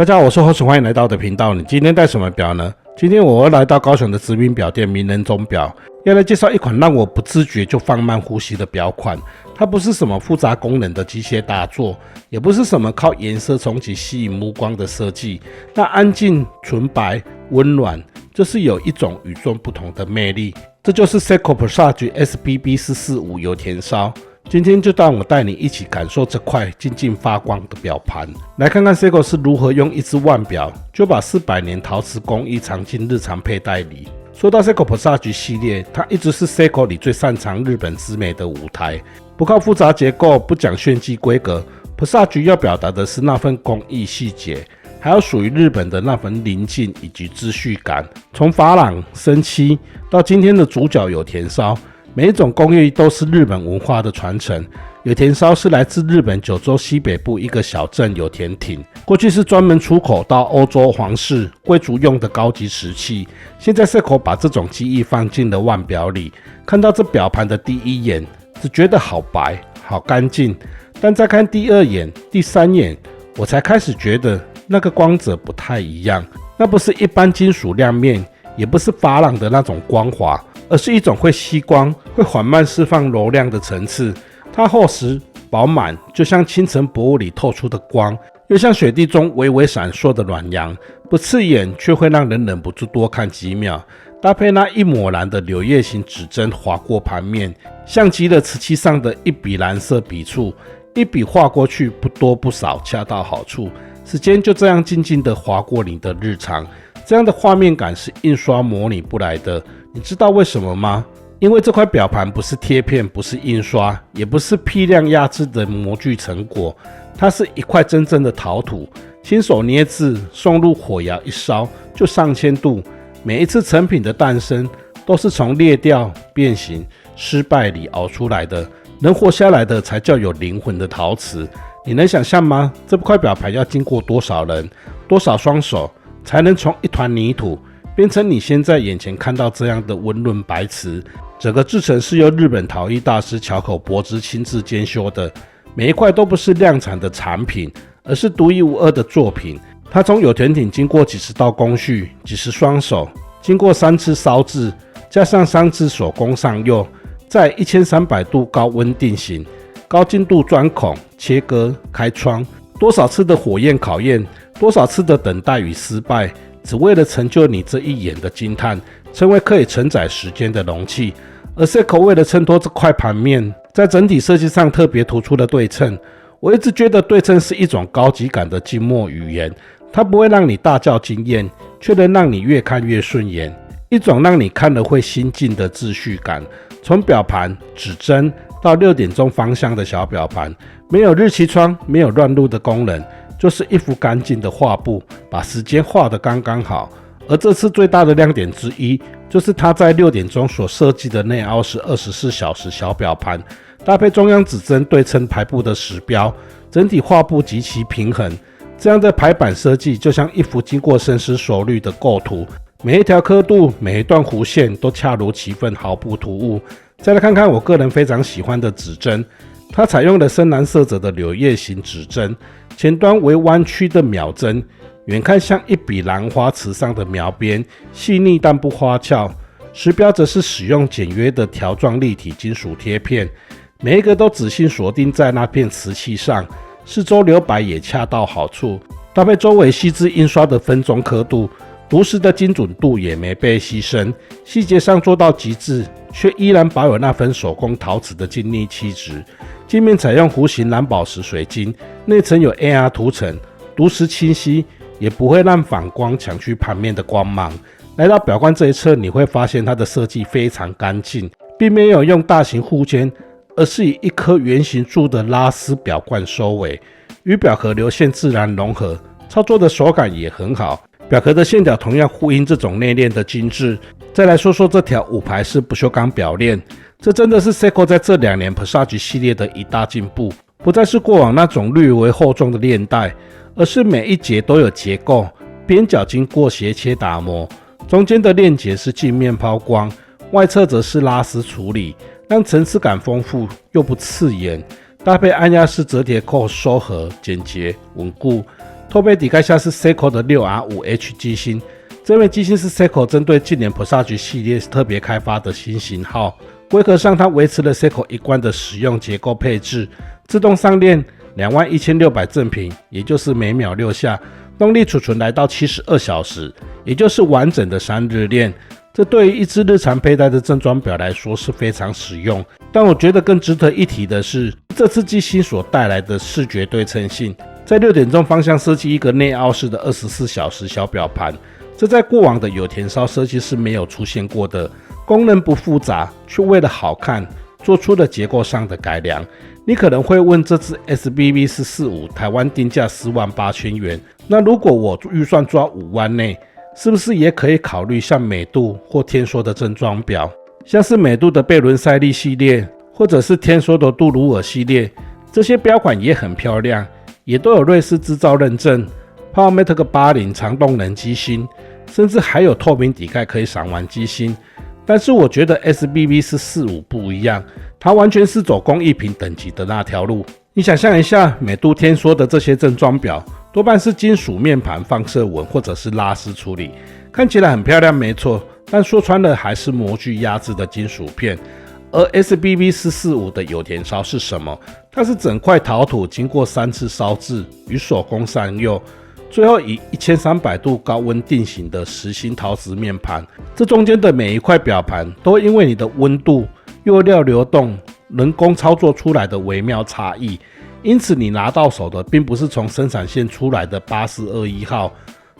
大家好，我是侯总，欢迎来到我的频道。你今天戴什么表呢？今天我会来到高雄的知名表店名人钟表，要来介绍一款让我不自觉就放慢呼吸的表款。它不是什么复杂功能的机械大作，也不是什么靠颜色冲击吸引目光的设计。那安静、纯白、温暖，就是有一种与众不同的魅力。这就是 Seiko Presage SBB445 油田烧。今天就让我带你一起感受这块静静发光的表盘，来看看 Seiko 是如何用一只腕表就把400年陶瓷工艺藏进日常佩戴里。说到 Seiko Presage 系列，它一直是 Seiko 里最擅长日本之美的舞台，不靠复杂结构，不讲炫技规格。Presage 要表达的是那份工艺细节，还有属于日本的那份宁静以及秩序感。从珐琅、生漆到今天的主角有田烧，每一种工艺都是日本文化的传承。有田烧是来自日本九州西北部一个小镇有田町，过去是专门出口到欧洲皇室、贵族用的高级瓷器。现在 Seiko 把这种技艺放进了腕表里，看到这表盘的第一眼，只觉得好白、好干净，但再看第二眼、第三眼，我才开始觉得那个光泽不太一样。那不是一般金属亮面，也不是珐琅的那种光滑，而是一种会吸光、会缓慢释放柔亮的层次。它厚实饱满，就像清晨薄雾里透出的光，又像雪地中微微闪烁的暖阳，不刺眼，却会让人忍不住多看几秒。搭配那一抹蓝的柳叶形指针划过盘面，像极了瓷器上的一笔蓝色笔触，一笔画过去，不多不少，恰到好处。时间就这样静静地划过你的日常，这样的画面感是印刷模拟不来的。你知道为什么吗？因为这块表盘不是贴片，不是印刷，也不是批量压制的模具成果，它是一块真正的陶土，亲手捏制，送入火窑一烧就上千度。每一次成品的诞生，都是从裂掉、变形、失败里熬出来的。能活下来的才叫有灵魂的陶瓷。你能想象吗？这块表盘要经过多少人、多少双手，才能从一团泥土变成你现在眼前看到这样的温润白瓷？整个制成是由日本陶艺大师桥口博之亲自监修的，每一块都不是量产的产品，而是独一无二的作品。它从有田町经过几十道工序、几十双手，经过3次烧制，加上3次手工上釉，在1300度高温定型，高精度钻孔、切割、开窗，多少次的火焰考验，多少次的等待与失败，只为了成就你这一眼的惊叹，成为可以承载时间的容器。而 Seiko 为了衬托这块盘面，在整体设计上特别突出了对称。我一直觉得对称是一种高级感的静默语言，它不会让你大叫惊艳，却能让你越看越顺眼，一种让你看了会心静的秩序感。从表盘、指针到6点钟方向的小表盘，没有日期窗，没有乱入的功能，就是一幅干净的画布，把时间画得刚刚好。而这次最大的亮点之一，就是它在6点钟所设计的内凹式24小时小表盘，搭配中央指针对称排布的时标，整体画布极其平衡。这样的排版设计就像一幅经过深思熟虑的构图，每一条刻度、每一段弧线都恰如其分，毫不突兀。再来看看我个人非常喜欢的指针，它采用了深蓝色泽的柳叶形指针，前端为弯曲的秒针，远看像一笔兰花瓷上的描边，细腻但不花俏。时标则是使用简约的条状立体金属贴片，每一个都仔细锁定在那片瓷器上，四周留白也恰到好处，搭配周围细致印刷的分钟刻度，读时的精准度也没被牺牲，细节上做到极致，却依然保有那份手工陶瓷的静谧气质。镜面采用弧形蓝宝石水晶，内层有 AR 涂层，读时清晰，也不会让反光抢去盘面的光芒。来到表冠这一侧，你会发现它的设计非常干净，并没有用大型护肩，而是以一颗圆形柱的拉丝表冠收尾，与表壳流线自然融合，操作的手感也很好。表壳的线条同样呼应这种内敛的精致。再来说说这条5排式不锈钢表链，这真的是 Seiko 在这2年 Presage 系列的一大进步，不再是过往那种略为厚重的链带，而是每一节都有结构，边角经过斜切打磨，中间的链节是镜面抛光，外侧则是拉丝处理，让层次感丰富又不刺眼。搭配按压式折叠扣收合简洁稳固，透背底盖下是 Seiko 的 6R5H 机芯，这枚机芯是 Seiko 针对近年 Presage 系列特别开发的新型号。规格上，它维持了 Seiko 一贯的使用结构配置，自动上链21600振频，也就是每秒6下，动力储存来到72小时，也就是完整的3日链。这对于一只日常佩戴的正装表来说是非常实用。但我觉得更值得一提的是，这次机芯所带来的视觉对称性。在6点钟方向设计一个内凹式的24小时小表盘，这在过往的有田烧设计是没有出现过的。功能不复杂，却为了好看做出了结构上的改良。你可能会问，这支 SBB445 台湾定价48000元，那如果我预算抓5万内，是不是也可以考虑像美度或天梭的正装表？像是美度的贝伦赛利系列，或者是天梭的杜鲁尔系列，这些表款也很漂亮，也都有瑞士制造认证 PowerMetric 80长动能机芯，甚至还有透明底盖可以赏玩机芯。但是我觉得 SBB445 不一样，它完全是走工艺品等级的那条路。你想象一下，美度天梭的这些正装表多半是金属面盘放射纹或者是拉丝处理，看起来很漂亮没错，但说穿了还是模具压制的金属片。而 SBB445 的有田烧是什么？它是整块陶土经过3次烧制与手工上釉，最后以1300度高温定型的实心陶瓷面盘。这中间的每一块表盘都因为你的温度、釉料流动、人工操作出来的微妙差异，因此你拿到手的并不是从生产线出来的8421号，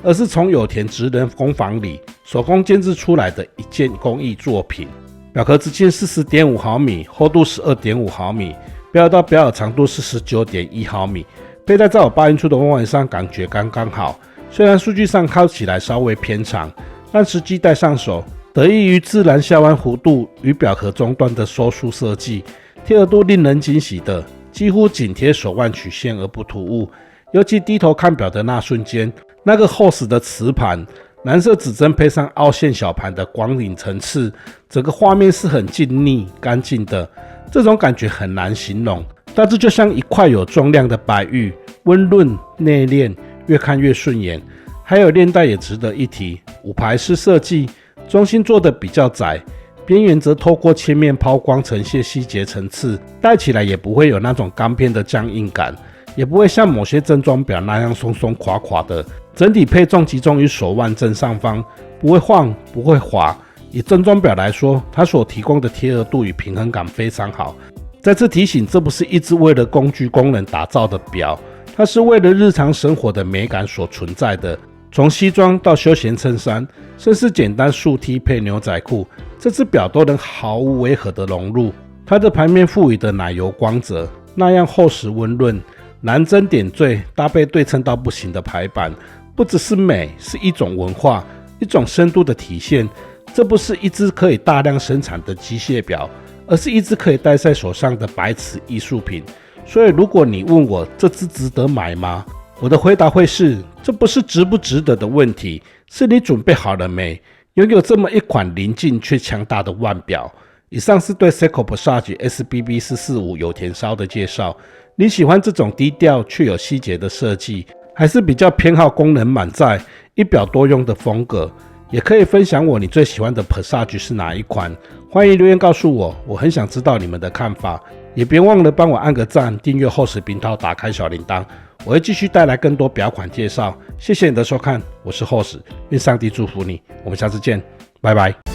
而是从有田职人工坊里手工监制出来的一件工艺作品。表壳直径是 10.5 毫米，厚度 12.5 毫米，表到表耳长度是 19.1 毫米。佩戴在我8英寸的腕围上感觉刚刚好，虽然数据上看起来稍微偏长，但实际戴上手，得益于自然下弯弧度与表壳中段的收束设计，贴合度令人惊喜的几乎紧贴手腕曲线而不突兀。尤其低头看表的那瞬间，那个厚实的瓷盘，蓝色指针配上凹陷小盘的光影层次，整个画面是很静谧干净的，这种感觉很难形容。大致就像一块有重量的白玉，温润内敛，越看越顺眼。还有链带也值得一提，5排式设计，中心做的比较窄，边缘则透过切面抛光呈现细节层次，戴起来也不会有那种钢片的僵硬感，也不会像某些正装表那样松松垮垮的。整体配重集中于手腕正上方，不会晃不会滑。以正装表来说，它所提供的贴合度与平衡感非常好。再次提醒，这不是一只为了工具功能打造的表，它是为了日常生活的美感所存在的。从西装到休闲衬衫，甚至简单竖 T 配牛仔裤，这只表都能毫无违和的融入。它的盘面赋予的奶油光泽，那样厚实温润，蓝针点缀，搭配对称到不行的排版，不只是美，是一种文化，一种深度的体现。这不是一只可以大量生产的机械表，而是一只可以戴在手上的白瓷艺术品。所以如果你问我这只值得买吗？我的回答会是，这不是值不值得的问题，是你准备好了没？拥有这么一款临近却强大的腕表。以上是对 Seiko Presage SBB445 有田烧的介绍。你喜欢这种低调却有细节的设计，还是比较偏好功能满载、一表多用的风格？也可以分享你最喜欢的 Presage 是哪一款？欢迎留言告诉我，我很想知道你们的看法。也别忘了帮我按个赞，订阅厚实频道，打开小铃铛，我会继续带来更多表款介绍。谢谢你的收看，我是厚实，愿上帝祝福你，我们下次见，拜拜。